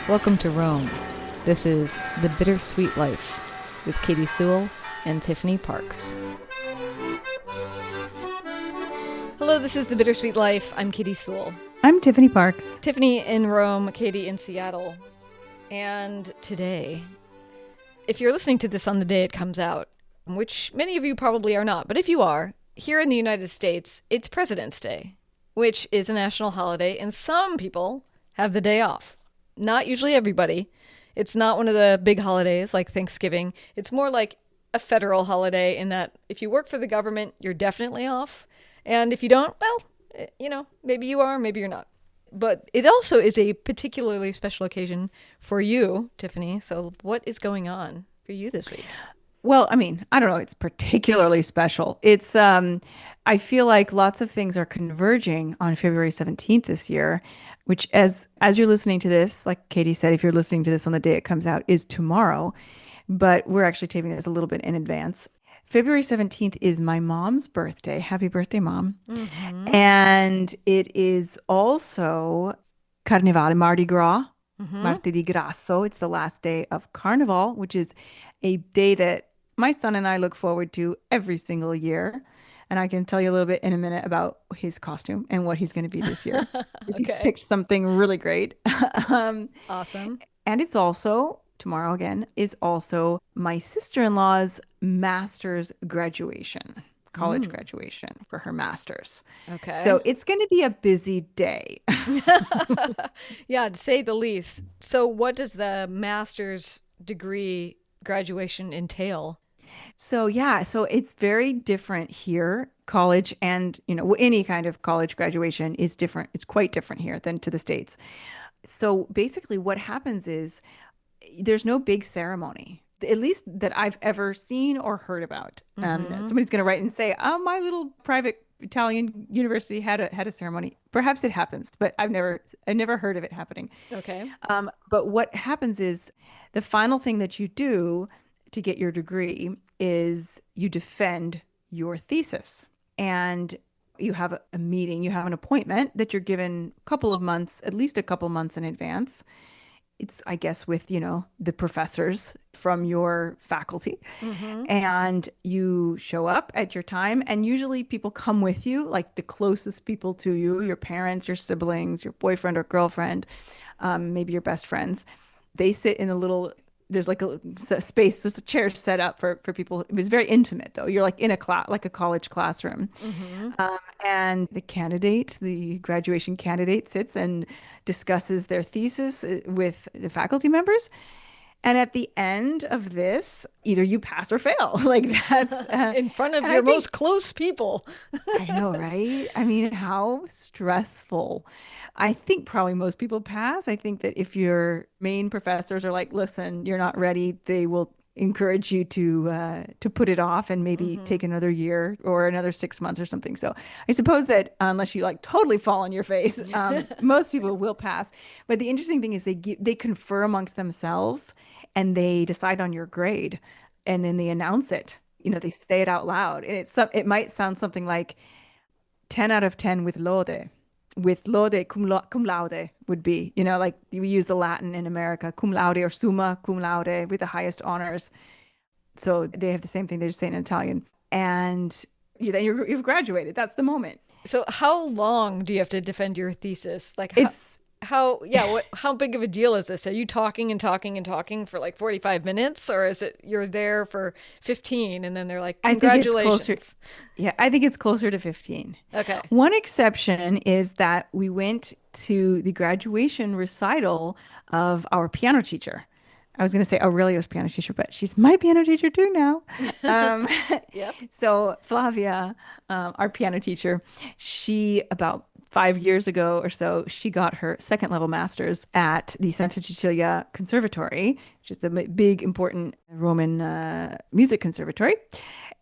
Welcome to Rome. This is The Bittersweet Life with Katy Sewell and Tiffany Parks. Hello, this is The Bittersweet Life. I'm Katy Sewell. I'm Tiffany Parks. Tiffany in Rome, Katy in Seattle. And today, if you're listening to this on the day it comes out, which many of you probably are not, but if you are, here in the United States, it's President's Day, which is a national holiday, and some people have the day off. Not usually everybody. It's not one of the big holidays like Thanksgiving. It's more like a federal holiday in that if you work for the government, you're definitely off. And if you don't, well, maybe you are, maybe you're not. But it also is a particularly special occasion for you, Tiffany. So what is going on for you this week? Well, I mean, I don't know. It's particularly special. I feel like lots of things are converging on February 17th this year, which as you're listening to this, like Katy said, if you're listening to this on the day it comes out, is tomorrow. But we're actually taping this a little bit in advance. February 17th is my mom's birthday. Happy birthday, Mom. Mm-hmm. And it is also Carnevale, Mardi Gras, Mm-hmm. Martedi Grasso. It's the last day of Carnival, which is a day that my son and I look forward to every single year. And I can tell you a little bit in a minute about his costume and what he's going to be this year. He Okay. picked something really great. um, Awesome. and it's also, tomorrow again, is also my sister-in-law's master's graduation, college graduation for her master's. Okay. So it's going to be a busy day. Yeah, to say the least. So what does the master's degree graduation entail? So yeah, so it's very different here. College and, any kind of college graduation is different. It's quite different here than to the States. So basically what happens is there's no big ceremony, at least that I've ever seen or heard about. Somebody's going to write and say, "Oh, my little private Italian university had a ceremony." Perhaps it happens, but I've never heard of it happening. Okay. But what happens is the final thing that you do to get your degree is you defend your thesis. And you have a meeting, you have an appointment that you're given a couple of months, at least a couple months in advance. It's, I guess, with, the professors from your faculty. Mm-hmm. And you show up at your time. And usually people come with you, like the closest people to you, your parents, your siblings, your boyfriend or girlfriend, maybe your best friends. They sit in a little, there's like a space, there's a chair set up for people. It was very intimate though. You're like in a class, like a college classroom. Mm-hmm. And the graduation candidate sits and discusses their thesis with the faculty members. And at the end of this, either you pass or fail. Like that's In front of and your most close people. I know, right? I mean, how stressful. I think probably most people pass. I think that if your main professors are like, "Listen, you're not ready," they will encourage you to put it off and maybe take another year or another 6 months or something. So I suppose that unless you like totally fall on your face, most people will pass. But the interesting thing is they confer amongst themselves and they decide on your grade and then they announce it. They say it out loud. And it might sound something like 10 out of 10 with lode. With lode, cum laude would be, like we use the Latin in America, cum laude or summa cum laude with the highest honors. So they have the same thing. They just say it in Italian. And you've graduated. That's the moment. So how long do you have to defend your thesis? Like It's how big of a deal is this? Are you talking and talking and talking for like 45 minutes, or is it you're there for 15 and then they're like, I think it's congratulations? closer. Yeah, I think it's closer to 15. Okay. One exception is that we went to the graduation recital of our piano teacher. I was going to say Aurelio's piano teacher, but she's my piano teacher too now. Um, Yep. so Flavia, our piano teacher, she about 5 years ago or so, she got her second level master's at the Santa Cecilia Conservatory, which is the big, important Roman music conservatory.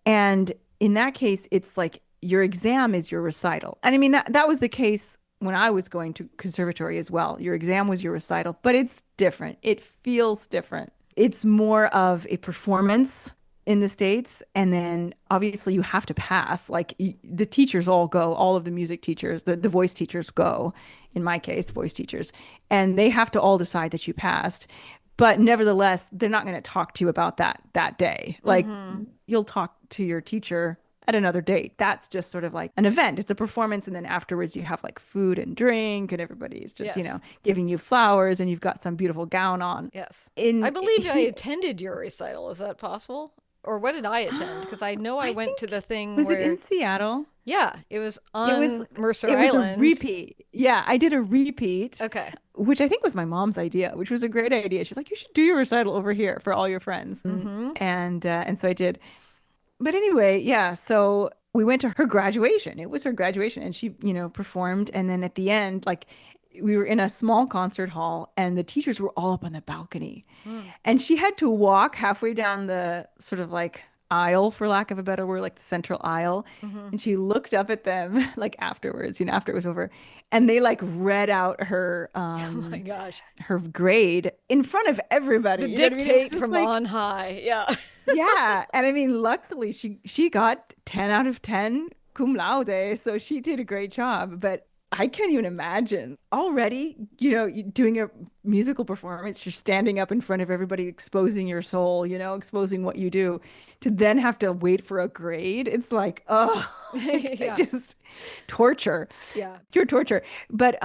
And in that case, it's like your exam is your recital. And I mean, that was the case when I was going to conservatory as well. Your exam was your recital, but it's different. It feels different. It's more of a performance in the States. And then obviously you have to pass. Like the teachers all go, all of the music teachers, the voice teachers go, in my case, voice teachers, and they have to all decide that you passed. But nevertheless, they're not going to talk to you about that day. Like Mm-hmm. you'll talk to your teacher at another date. That's just sort of like an event. It's a performance. And then afterwards you have like food and drink and everybody's just, Yes. giving you flowers and you've got some beautiful gown on. Yes. I In believe I attended your recital. Is that possible? Or what did I attend? Because I know I I went to the think, thing was it where, in Seattle? yeah, it was It was on Mercer it was a Island. repeat. Yeah, I did a repeat, Okay. which I think was my mom's idea, which was a great idea. She's like, you should do your recital over here for all your friends. Mm-hmm. And so I did. But anyway, yeah, so we went to her graduation. It was her graduation and she, performed. And then at the end, like we were in a small concert hall and the teachers were all up on the balcony. Mm. And she had to walk halfway down the sort of like aisle, for lack of a better word, like the central aisle. Mm-hmm. And she looked up at them like afterwards, after it was over. And they like read out Oh my gosh. her grade in front of everybody. The You know what I mean? It was dictate just from like, on high. Yeah. yeah. And I mean, luckily she got 10 out of 10 cum laude. So she did a great job. But I can't even imagine already, you doing a musical performance, you're standing up in front of everybody, exposing your soul, exposing what you do, to then have to wait for a grade. It's like, oh, Yeah. just torture, Yeah. pure torture. But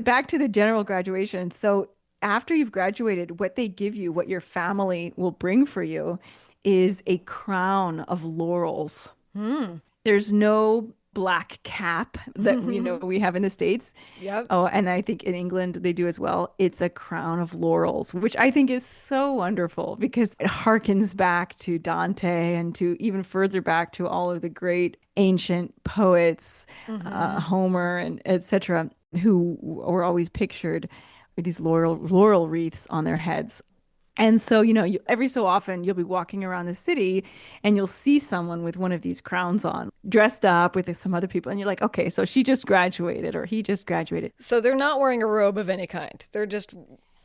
back to the general graduation. So after you've graduated, what they give you, what your family will bring for you, is a crown of laurels. Hmm. There's no black cap that we have in the States. Yep. Oh, and I think in England they do as well. It's a crown of laurels, which I think is so wonderful because it harkens back to Dante and to even further back to all of the great ancient poets, Mm-hmm. Homer and etc., who were always pictured with these laurel wreaths on their heads. And so, every so often you'll be walking around the city and you'll see someone with one of these crowns on, dressed up with some other people. And you're like, okay, so she just graduated or he just graduated. So they're not wearing a robe of any kind. They're just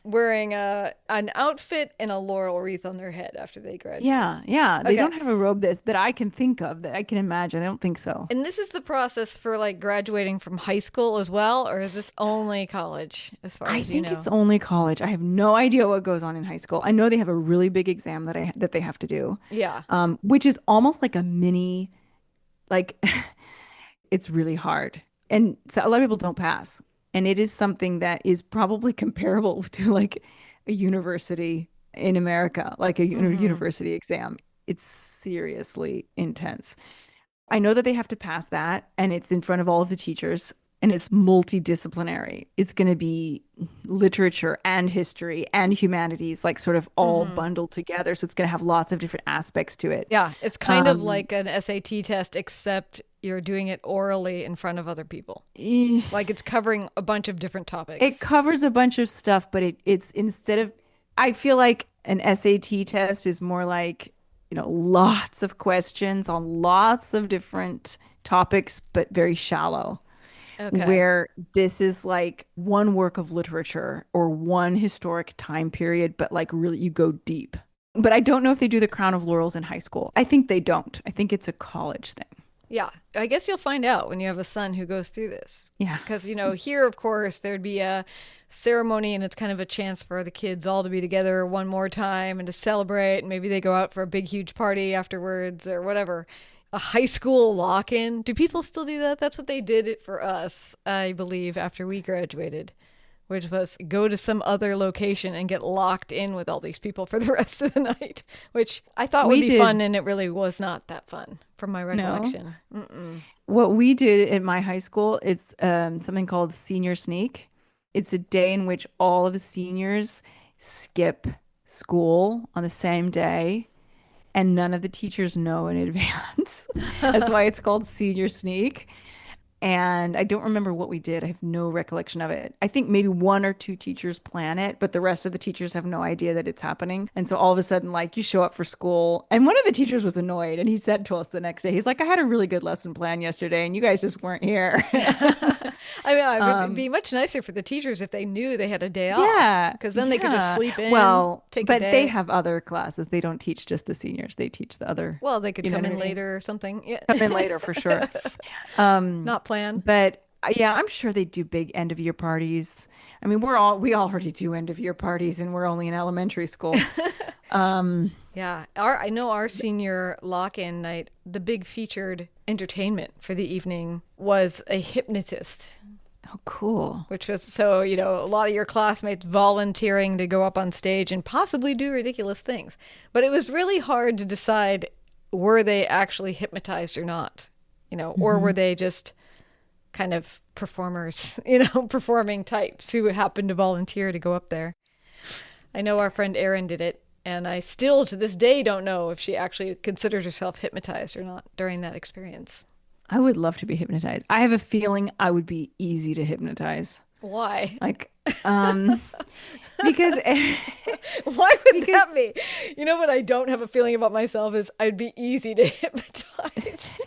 wearing an outfit and a laurel wreath on their head after they graduate. Yeah, yeah. They Okay. don't have a robe that I can think of, that I can imagine. I don't think so. And this is the process for like graduating from high school as well, or is this only college as far I as you think know? it's only college. I have no idea what goes on in high school. I know they have a really big exam that they have to do, Yeah. which is almost like a mini, like it's really hard. And so a lot of people don't pass. And it is something that is probably comparable to like a university in America, like a Mm-hmm. university exam. It's seriously intense. I know that they have to pass that, and it's in front of all of the teachers, and it's multidisciplinary. It's going to be literature and history and humanities, like sort of all Mm-hmm. bundled together. So it's going to have lots of different aspects to it. Yeah, it's kind of Um, like an SAT test, except you're doing it orally in front of other people. eh, Like it's covering a bunch of different It topics. covers a bunch of stuff, but it's instead of, I feel like an SAT test is more like, lots of questions on lots of different topics, but very shallow. Okay. Where this is like one work of literature or one historic time period, but like really you go deep. But I don't know if they do the Crown of Laurels in high school. I think they don't. I think it's a college thing. Yeah, I guess you'll find out when you have a son who goes through this. Yeah. Because, here, of course, there'd be a ceremony and it's kind of a chance for the kids all to be together one more time and to celebrate. And maybe they go out for a big, huge party afterwards or whatever. A high school lock in. Do people still do that? That's what they did for us, I believe, after we graduated, which was go to some other location and get locked in with all these people for the rest of the night, which I thought would We be fun, did, and it really was not that fun from my no. recollection. Mm-mm. What we did at my high school is something called Senior Sneak. It's a day in which all of the seniors skip school on the same day, and none of the teachers know in advance. That's why it's called Senior Sneak. And I don't remember what we did. I have no recollection of it. I think maybe one or two teachers plan it, but the rest of the teachers have no idea that it's happening. And so all of a sudden, like, you show up for school, and one of the teachers was annoyed, and he said to us the next day, he's like, I had a really good lesson plan yesterday, and you guys just weren't here. I mean, it would be much nicer for the teachers if they knew they had a day off. Yeah. Because then they could just sleep in, Well, take a but day. they have other classes. They don't teach just the seniors. They teach the other. Well, they could You know come what in I mean? later or something. Yeah. Come in later for sure. Not planned. But yeah, I'm sure they do big end of year parties. I mean, we already do end of year parties, and we're only in elementary school. Yeah, I know our senior lock-in night, the big featured entertainment for the evening was a hypnotist, Oh, cool. which was so, a lot of your classmates volunteering to go up on stage and possibly do ridiculous things. But it was really hard to decide, were they actually hypnotized or not, or were they just kind of performers, performing types who happened to volunteer to go up there. I know our friend Erin did it, and I still to this day don't know if she actually considered herself hypnotized or not during that experience. I would love to be hypnotized. I have a feeling I would be easy to hypnotize. Why? Like, because Why would that be? You know what I don't have a feeling about myself is I'd be easy to hypnotize.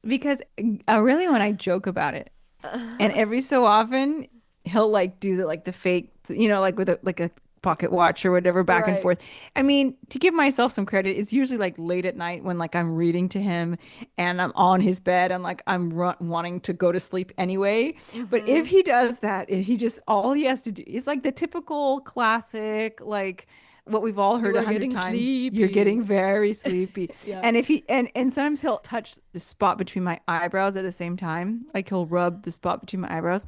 because Aurelio and I joke about it, and every so often he'll like do the fake, like with a pocket watch or whatever, back and Right. forth. I mean, to give myself some credit, it's usually like late at night when like I'm reading to him and I'm on his bed and like I'm wanting to go to sleep anyway. But if he does that, and he just all he has to do is like the typical classic, like what we've all heard You are 100 getting times. sleepy. You're getting very sleepy. Yeah. And if he and sometimes he'll touch the spot between my eyebrows at the same time. Like he'll rub the spot between my eyebrows.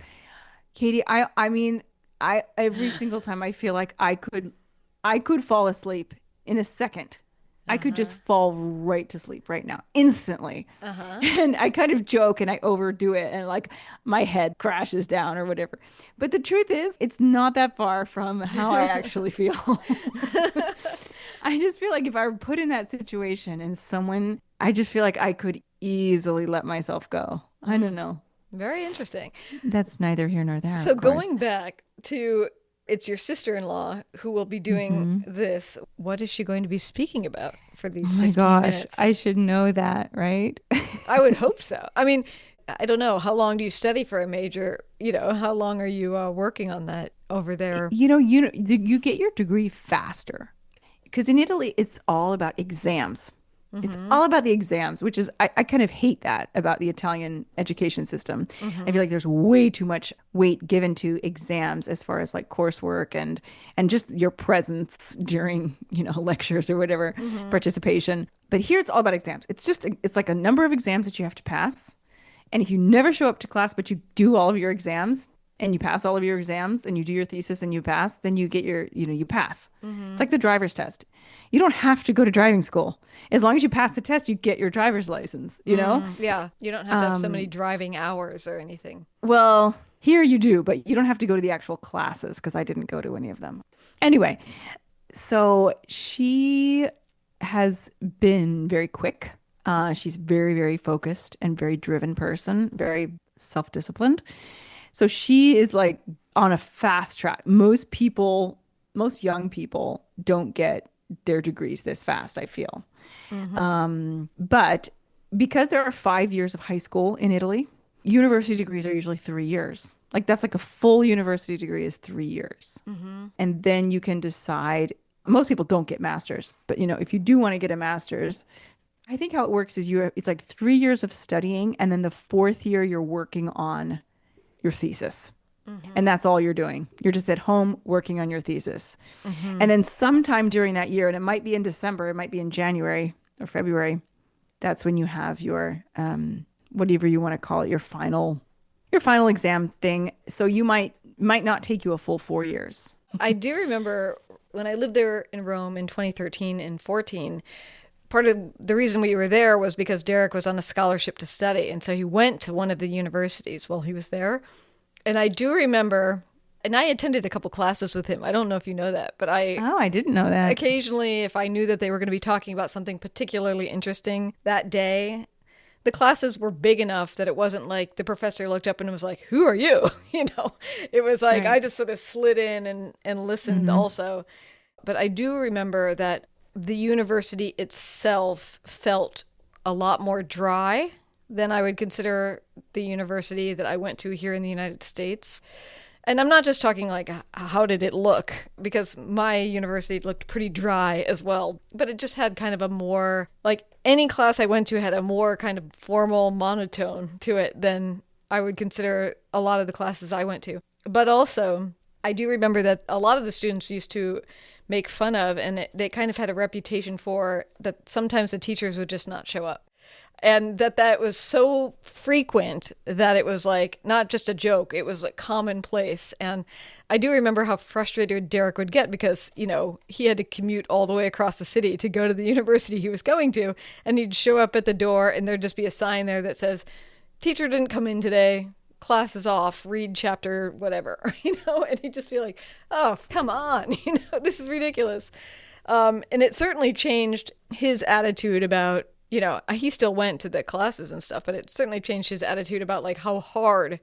Katie, I mean, I every single time I feel like I could fall asleep in a second. I could just fall right to sleep right now, instantly. And I kind of joke and I overdo it, and like my head crashes down or whatever. But the truth is, it's not that far from how I actually feel. I just feel like if I were put in that situation and I just feel like I could easily let myself go. I don't know. Very interesting. That's neither here nor there. So of course. going back to, it's your sister-in-law who will be doing this. What is she going to be speaking about for these Oh my 15 gosh, minutes? I should know that, right? I would hope so. I mean, I don't know. How long do you study for a major? How long are you working on that over there? You get your degree faster because in Italy, it's all about exams. It's all about the exams, which is, I kind of hate that about the Italian education system. I feel like there's way too much weight given to exams as far as like coursework and just your presence during, lectures or whatever, participation. But here it's all about exams. It's like a number of exams that you have to pass. And if you never show up to class, but you do all of your exams and you pass all of your exams and you do your thesis and you pass, then you get you pass. It's like the driver's test. You don't have to go to driving school. As long as you pass the test, you get your driver's license, Yeah, you don't have to have so many driving hours or anything. Well, here you do, but you don't have to go to the actual classes because I didn't go to any of them. Anyway, so she has been very quick. She's very, very focused and very driven person, very self-disciplined. So she is like on a fast track. Most young people don't get their degrees this fast, I feel. But because there are 5 years of high school in Italy, university degrees are usually 3 years. Like that's like a full university degree is 3 years. And then you can decide, most people don't get masters, but if you do want to get a master's, I think how it works is it's like 3 years of studying, and then the fourth year you're working on your thesis. And that's all you're doing. You're just at home working on your thesis. And then sometime during that year, and it might be in December, it might be in January or February, that's when you have your whatever you want to call it, your final exam thing. So you might not take you a full 4 years. I do remember when I lived there in Rome in 2013 and 14, part of the reason we were there was because Derek was on a scholarship to study. And so he went to one of the universities while he was there. And I do remember, and I attended a couple classes with him. I don't know if you know that, but I didn't know that. occasionally, if I knew that they were going to be talking about something particularly interesting that day, the classes were big enough that it wasn't like the professor looked up and was like, who are you? It was like Right. I just sort of slid in and listened Hmm. also. But I do remember that the university itself felt a lot more dry than I would consider the university that I went to here in the United States. And I'm not just talking like how did it look, because my university looked pretty dry as well, but it just had kind of a more, like any class I went to had a more kind of formal monotone to it than I would consider a lot of the classes I went to. But also, I do remember that a lot of the students used to make fun of, and they kind of had a reputation for, that sometimes the teachers would just not show up. And that was so frequent that it was like not just a joke, it was like commonplace. And I do remember how frustrated Derek would get because, he had to commute all the way across the city to go to the university he was going to. And he'd show up at the door and there'd just be a sign there that says, teacher didn't come in today. Class is off. Read chapter whatever, and he'd just be like, oh, come on. This is ridiculous. And it certainly changed his attitude about, he still went to the classes and stuff, but it certainly changed his attitude about like how hard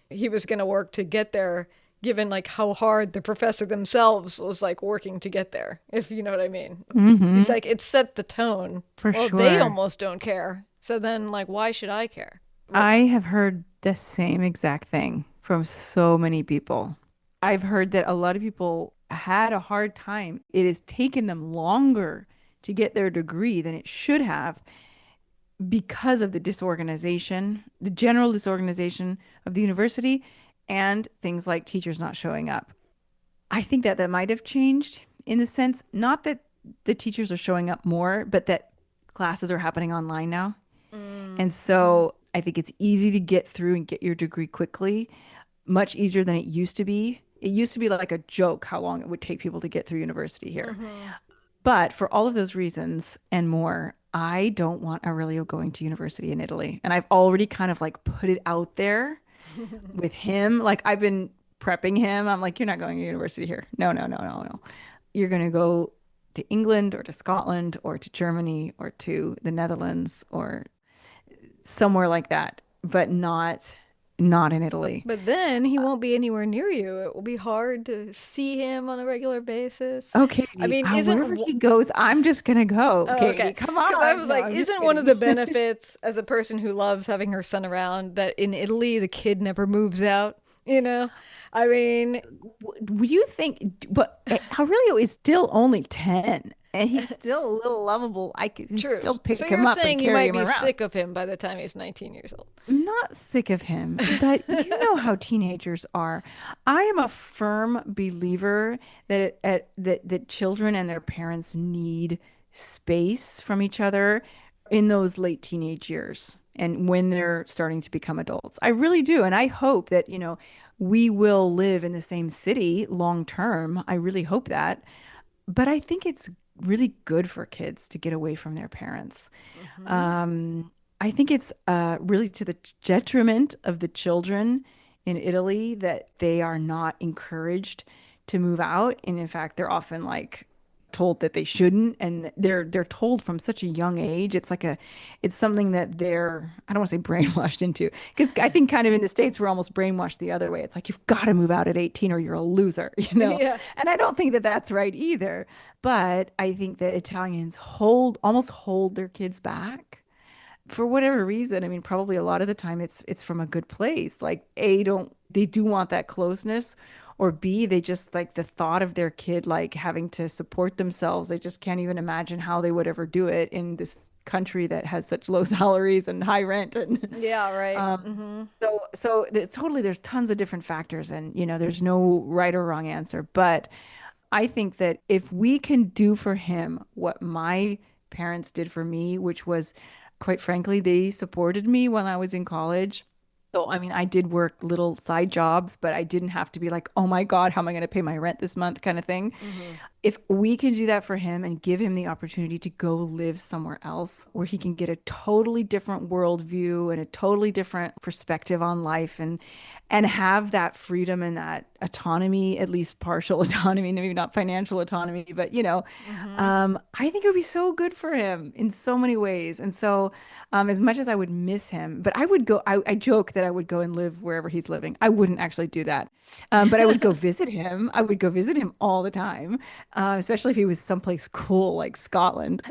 he was going to work to get there, given like how hard the professor themselves was like working to get there, if you know what I mean. He's Hmm. like, it set the tone. For Well, they sure. almost don't care. So then, like, why should I care? What? I have heard the same exact thing from so many people. I've heard that a lot of people had a hard time. It has taken them longer to get their degree than it should have because of the disorganization, the general disorganization of the university, and things like teachers not showing up. I think that that might have changed in the sense, not that the teachers are showing up more, but that classes are happening online now. And Mm-hmm. so I think it's easy to get through and get your degree quickly, much easier than it used to be. It used to be like a joke how long it would take people to get through university here. Mm-hmm. But for all of those reasons and more, I don't want Aurelio going to university in Italy. And I've already kind of like put it out there with him. Like I've been prepping him. I'm like, you're not going to university here. No, no, no, no, no. You're going to go to England or to Scotland or to Germany or to the Netherlands or somewhere like that, but not in Italy. But then he won't be anywhere near you. It will be hard to see him on a regular basis. Oh, I Katie, mean, wherever he goes, I'm just gonna go. oh, Katie, okay. come Because I on. was No, like, I'm just isn't one of kidding. the benefits as a person who loves having her son around that in Italy the kid never moves out? I mean, Would you think, but Aurelio is still only 10 and he's still a little lovable. I can true. still So pick you're him up and saying you carry might him be around. sick of him by the time he's 19 years old. I'm not sick of him, but you know how teenagers are. I am a firm believer that children and their parents need space from each other in those late teenage years and when they're starting to become adults. I really do, and I hope that, we will live in the same city long term. I really hope that. But I think it's really good for kids to get away from their parents. Hmm. Um, I think it's really to the detriment of the children in Italy that they are not encouraged to move out. And in fact, they're often like told that they shouldn't. And they're told from such a young age. It's something that they're, I don't want to say brainwashed into, because I think kind of in the States, we're almost brainwashed the other way. It's like, you've got to move out at 18 or you're a loser, you know? Yeah. And I don't think that that's right either. But I think that Italians almost hold their kids back for whatever reason. I mean, probably a lot of the time it's from a good place. Like A, don't they do want that closeness, or B, they just like the thought of their kid like having to support themselves. They just can't even imagine how they would ever do it in this country that has such low salaries and high rent and Yeah, right. um Hmm. totally there's tons of different factors and there's no right or wrong answer. But I think that if we can do for him what my parents did for me, which was, quite frankly, they supported me when I was in college. So, I mean, I did work little side jobs, but I didn't have to be like, oh my God, how am I going to pay my rent this month kind of thing. Hmm. If we can do that for him and give him the opportunity to go live somewhere else where he can get a totally different worldview and a totally different perspective on life and have that freedom and that autonomy, at least partial autonomy, maybe not financial autonomy, but Mm-hmm. I think it would be so good for him in so many ways. And so, as much as I would miss him, but I would go, I joke that I would go and live wherever he's living. I wouldn't actually do that. But I would go visit him. I would go visit him all the time, especially if he was someplace cool like Scotland.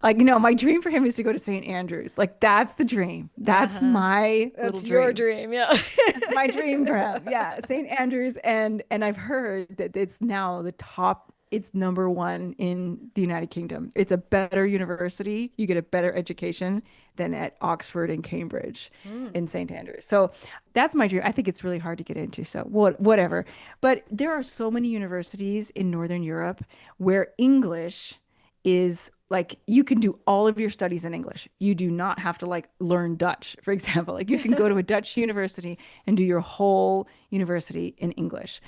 Like, my dream for him is to go to St. Andrews. Like, that's the dream. That's Uh-huh. my little That's your dream. dream, yeah. That's my dream for him. Yeah, St. Andrews, and I've heard that it's now the top. It's number one in the United Kingdom. It's a better university. You get a better education than at Oxford and Cambridge Mm. in St. Andrews. So that's my dream. I think it's really hard to get into. So whatever. But there are so many universities in Northern Europe where English is like you can do all of your studies in English. You do not have to like learn Dutch, for example. Like you can go to a Dutch university and do your whole university in English.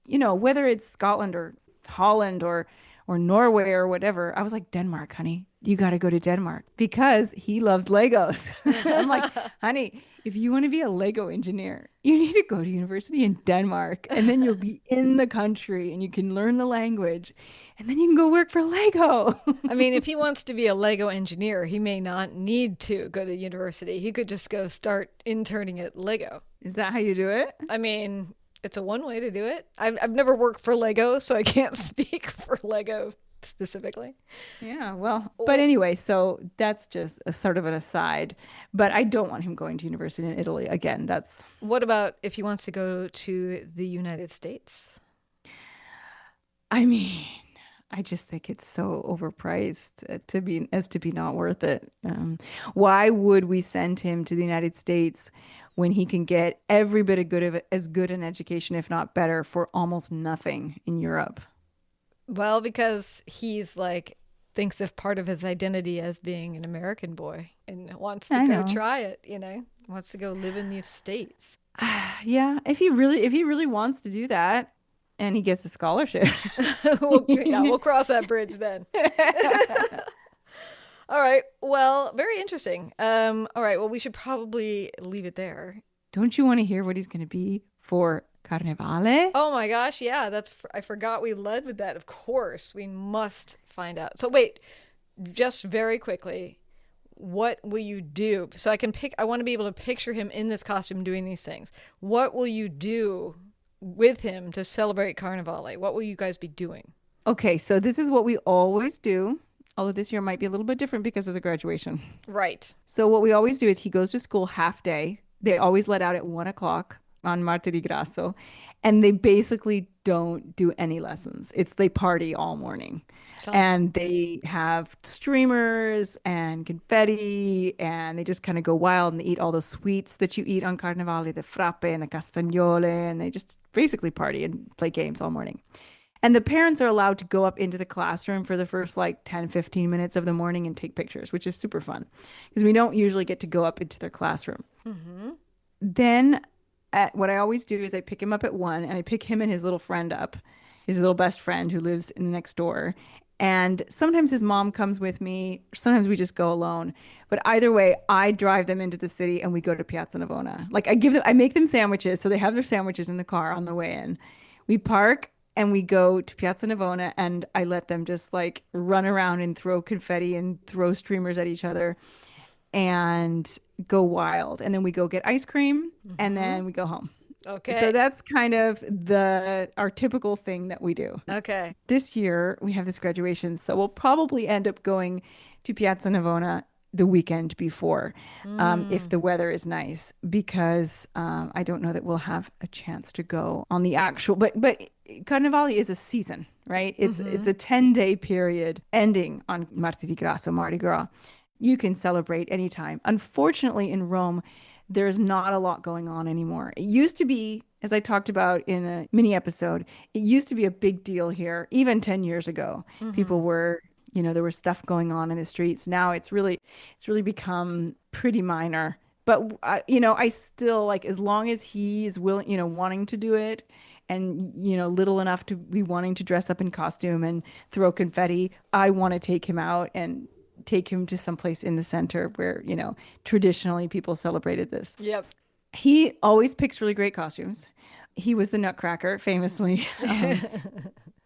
Whether it's Scotland or Holland or Norway or whatever. I was like, Denmark, honey, you got to go to Denmark because he loves Legos. I'm like, honey, if you want to be a Lego engineer, you need to go to university in Denmark and then you'll be in the country and you can learn the language and then you can go work for Lego. I mean, if he wants to be a Lego engineer, he may not need to go to university. He could just go start interning at Lego. Is that how you do it? I mean, it's a one way to do it. I've never worked for Lego, so I can't speak for Lego specifically. Yeah, well, but Or anyway, so that's just a sort of an aside. But I don't want him going to university in Italy again. what about if he wants to go to the United States? I mean, I just think it's so overpriced to be not worth it. Why would we send him to the United States when he can get every bit of as good an education, if not better, for almost nothing in Europe? Well, because he's like thinks of part of his identity as being an American boy and wants to I go know. try it, wants to go live in the States. Yeah, if he really wants to do that and he gets a scholarship. Yeah, we'll cross that bridge then. All right. Well, very interesting. All right. Well, we should probably leave it there. Don't you want to hear what he's going to be for Carnevale? Oh my gosh. Yeah, I forgot we led with that. Of course, we must find out. So wait, just very quickly, what will you do? So I want to be able to picture him in this costume doing these things. What will you do with him to celebrate Carnivale? What will you guys be doing? Okay, so this is what we always do, although this year might be a little bit different because of the graduation. Right. So what we always do is he goes to school half day. They always let out at 1 o'clock on Martedi Grasso, and they basically don't do any lessons. They party all morning. Sounds And they have streamers and confetti, and they just kind of go wild and they eat all the sweets that you eat on Carnivale, the frappe and the castagnole, and they just basically party and play games all morning. And the parents are allowed to go up into the classroom for the first like 10, 15 minutes of the morning and take pictures, which is super fun because we don't usually get to go up into their classroom. mm-hmm. Then what I always do is I pick him up at 1 and I pick him and his little friend up, his little best friend who lives in the next door. And sometimes his mom comes with me, sometimes we just go alone. But either way, I drive them into the city and we go to Piazza Navona. Like I make them sandwiches, so they have their sandwiches in the car on the way in. We park and we go to Piazza Navona and I let them just like run around and throw confetti and throw streamers at each other and go wild. And then we go get ice cream and Mm-hmm. then we go home. So Okay. that's kind of our typical thing that we do. Okay. This year we have this graduation, so we'll probably end up going to Piazza Navona the weekend before, if Mm. the weather is nice, because I don't know that we'll have a chance to go on the actual. But Carnivale is a season, right? It's Mm-hmm. a 10-day period ending on Martedi Grasso, Mardi Gras. You can celebrate anytime. Unfortunately, in Rome, there's not a lot going on anymore. It used to be, as I talked about in a mini episode, it used to be a big deal here, even 10 years ago. Mm-hmm. People were, there was stuff going on in the streets. Now it's really become pretty minor. But I still like as long as he's willing, wanting to do it and, little enough to be wanting to dress up in costume and throw confetti, I want to take him out and take him to someplace in the center where, traditionally people celebrated this. Yep. He always picks really great costumes. He was the Nutcracker, famously.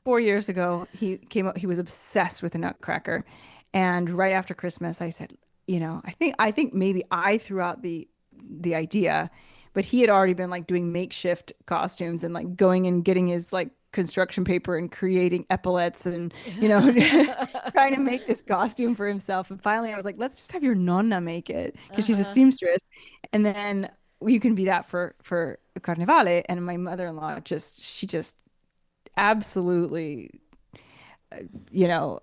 4 years ago, he came up. He was obsessed with the Nutcracker, and right after Christmas, I said, I think maybe I threw out the idea, but he had already been like doing makeshift costumes and like going and getting his like construction paper and creating epaulets and trying to make this costume for himself. And finally, I was like, let's just have your nonna make it because she's a seamstress, and then you can be that for Carnevale. And my mother-in-law she just absolutely, you know,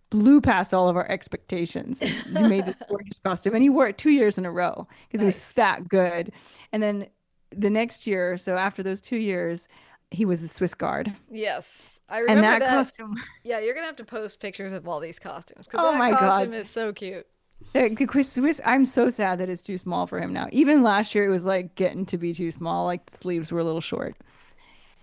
blew past all of our expectations. And he made this gorgeous costume, and he wore it 2 years in a row because it was that good. And then the next year, so after those 2 years, he was the Swiss Guard. Yes, I remember and that that costume. Yeah, you're gonna have to post pictures of all these costumes because Oh that my costume God. is so cute. The Swiss, I'm so sad that it's too small for him now. Even last year, it was like getting to be too small. Like the sleeves were a little short.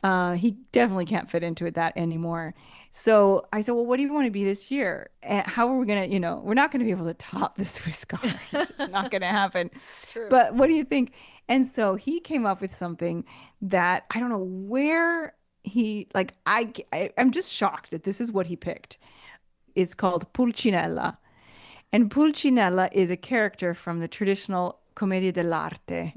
He definitely can't fit into it that anymore. So I said, well, what do you want to be this year? And how are we going to, we're not going to be able to top the Swiss Guard. It's just not going to happen. True. But what do you think? And so he came up with something that I don't know where I'm just shocked that this is what he picked. It's called Pulcinella. And Pulcinella is a character from the traditional Commedia dell'arte,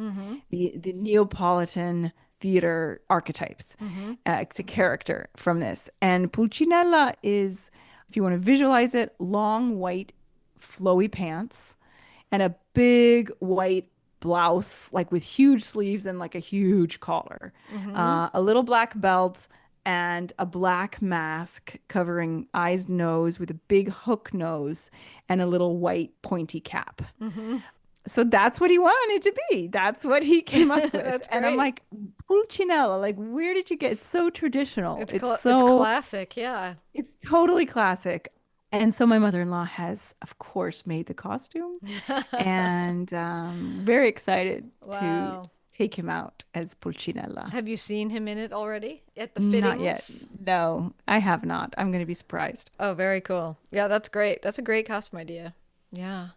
the Neapolitan theater archetypes. It's a character from this. And Pulcinella is, if you want to visualize it, long white flowy pants and a big white blouse, like with huge sleeves and like a huge collar, a little black belt and a black mask covering eyes, nose with a big hook nose and a little white pointy cap. So that's what he wanted to be. That's what he came up with. That's and I'm great. like, Pulcinella, like, where did you get? It's so traditional. It's classic, yeah. It's totally classic. And so my mother-in-law has, of course, made the costume and very excited Wow. to take him out as Pulcinella. Have you seen him in it already at the Not yet. fittings? No, I have not. I'm going to be surprised. Oh, very cool. Yeah, that's great. That's a great costume idea. Yeah.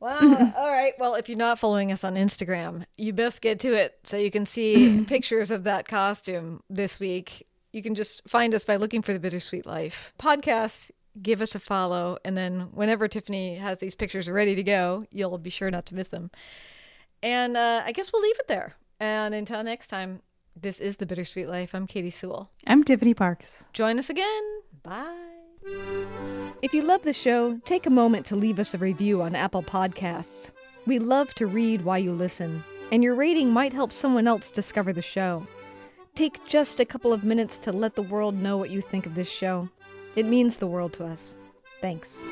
Wow. All right. Well, if you're not following us on Instagram, you best get to it so you can see pictures of that costume this week. You can just find us by looking for the Bittersweet Life podcast. Give us a follow. And then whenever Tiffany has these pictures ready to go, you'll be sure not to miss them. And I guess we'll leave it there. And until next time, this is the Bittersweet Life. I'm Katie Sewell. I'm Tiffany Parks. Join us again. Bye. If you love the show, take a moment to leave us a review on Apple Podcasts. We love to read while you listen, and your rating might help someone else discover the show. Take just a couple of minutes to let the world know what you think of this show. It means the world to us. Thanks.